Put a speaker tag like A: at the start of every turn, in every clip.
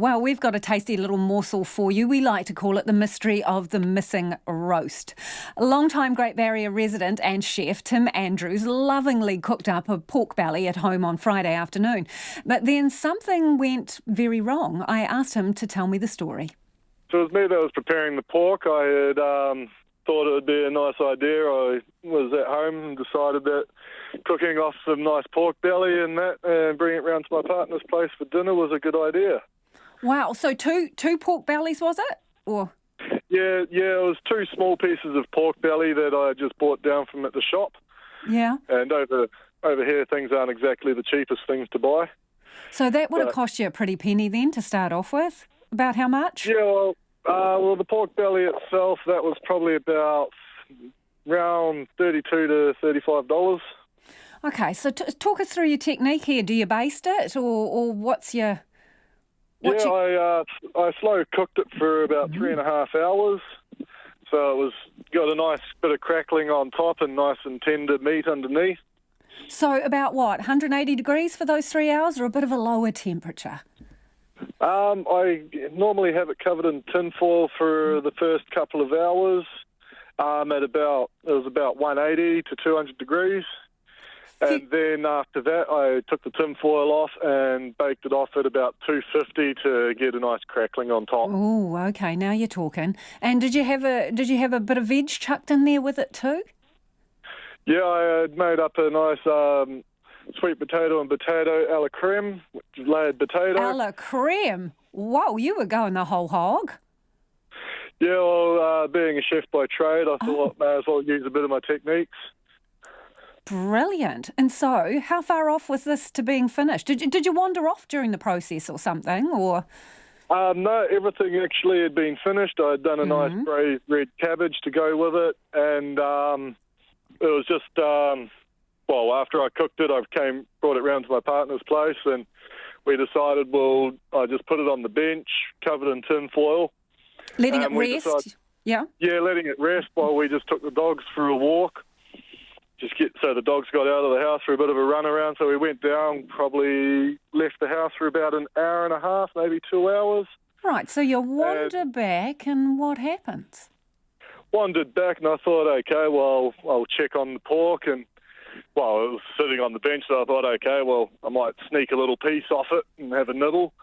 A: Well, we've got a tasty little morsel for you. We like to call it the mystery of the missing roast. A long-time Great Barrier resident and chef Tim Andrews lovingly cooked up a pork belly at home on Friday afternoon. But then something went very wrong. I asked him to tell me the story.
B: So it was me that was preparing the pork. I had thought it would be a nice idea. I was at home and decided that cooking off some nice pork belly and bringing it round to my partner's place for dinner was a good idea.
A: Wow, so two pork bellies, was it? Or
B: Yeah, it was two small pieces of pork belly that I just bought down from at the shop.
A: yeah.
B: And over here, things aren't exactly the cheapest things to buy.
A: So that would have cost you a pretty penny then to start off with. About how much?
B: Yeah, well, the pork belly itself, that was probably about around $32 to $35.
A: Okay, so talk us through your technique here. Do you baste it, or what's your?
B: I slow cooked it for about 3.5 hours. So it got a nice bit of crackling on top and nice and tender meat underneath.
A: So about what, 180 degrees for those 3 hours, or a bit of a lower temperature?
B: I normally have it covered in tinfoil for the first couple of hours. It was about 180 to 200 degrees. And then after that, I took the tinfoil off and baked it off at about 250 to get a nice crackling on top.
A: Oh, okay. Now you're talking. And did you have a bit of veg chucked in there with it too?
B: Yeah, I had made up a nice sweet potato and potato a la creme, which is layered potato.
A: A la creme. Whoa, you were going the whole hog.
B: Yeah, well, being a chef by trade, I thought I may as well use a bit of my techniques.
A: Brilliant. And so, how far off was this to being finished? Did you wander off during the process or something, or?
B: No, everything actually had been finished. I had done a nice braised red cabbage to go with it, and it was just, after I cooked it, brought it round to my partner's place, and we decided, I just put it on the bench, covered in tin foil.
A: Letting it rest? Yeah?
B: Yeah, letting it rest while we just took the dogs for a walk. So the dogs got out of the house for a bit of a run around. So we went down, probably left the house for about an hour and a half, maybe 2 hours.
A: Right, so you wander back, and what happens?
B: Wandered back, and I thought, okay, well, I'll check on the pork, and it was sitting on the bench, so I thought, okay, well, I might sneak a little piece off it and have a nibble.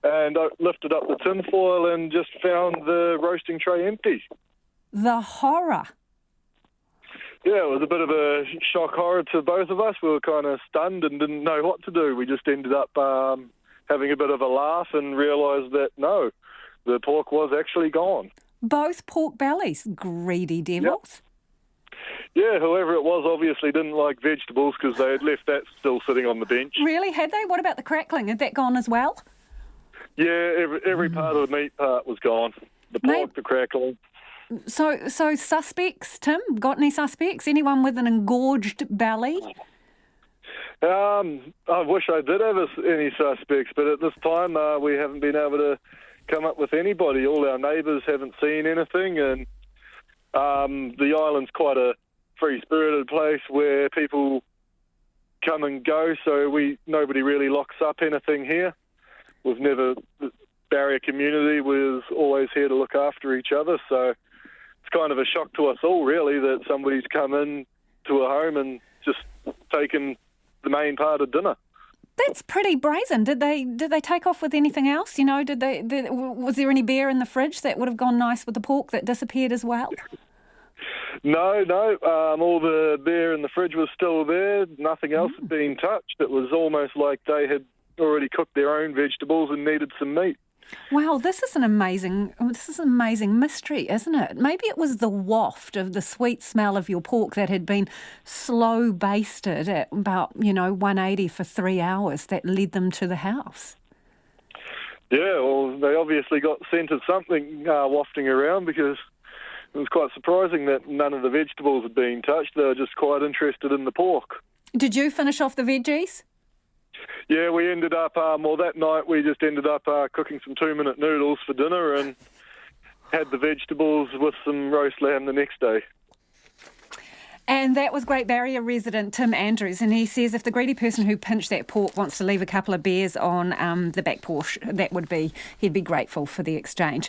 B: And I lifted up the tinfoil and just found the roasting tray empty.
A: The horror.
B: Yeah, it was a bit of a shock horror to both of us. We were kind of stunned and didn't know what to do. We just ended up having a bit of a laugh and realised that, no, the pork was actually gone.
A: Both pork bellies, greedy devils.
B: Yep. Yeah, whoever it was obviously didn't like vegetables because they had left that still sitting on the bench.
A: Really? Had they? What about the crackling? Had that gone as well?
B: Yeah, every part of the meat part was gone. The pork, the crackling.
A: So suspects, Tim? Got any suspects? Anyone with an engorged belly?
B: I wish I did have any suspects, but at this time we haven't been able to come up with anybody. All our neighbours haven't seen anything, and the island's quite a free-spirited place where people come and go, so nobody really locks up anything here. The barrier community was always here to look after each other, so it's kind of a shock to us all, really, that somebody's come in to a home and just taken the main part of dinner.
A: That's pretty brazen. Did they take off with anything else? You know, was there any beer in the fridge that would have gone nice with the pork that disappeared as well?
B: No. All the beer in the fridge was still there. Nothing else had been touched. It was almost like they had already cooked their own vegetables and needed some meat.
A: Wow, this is an amazing mystery, isn't it? Maybe it was the waft of the sweet smell of your pork that had been slow basted at about, 180 for 3 hours that led them to the house.
B: Yeah, well, they obviously got scent of something wafting around because it was quite surprising that none of the vegetables had been touched. They were just quite interested in the pork.
A: Did you finish off the veggies?
B: Yeah, we ended up, that night we just ended up cooking some 2-minute noodles for dinner and had the vegetables with some roast lamb the next day.
A: And that was Great Barrier resident Tim Andrews, and he says if the greedy person who pinched that pork wants to leave a couple of beers on the back porch, he'd be grateful for the exchange.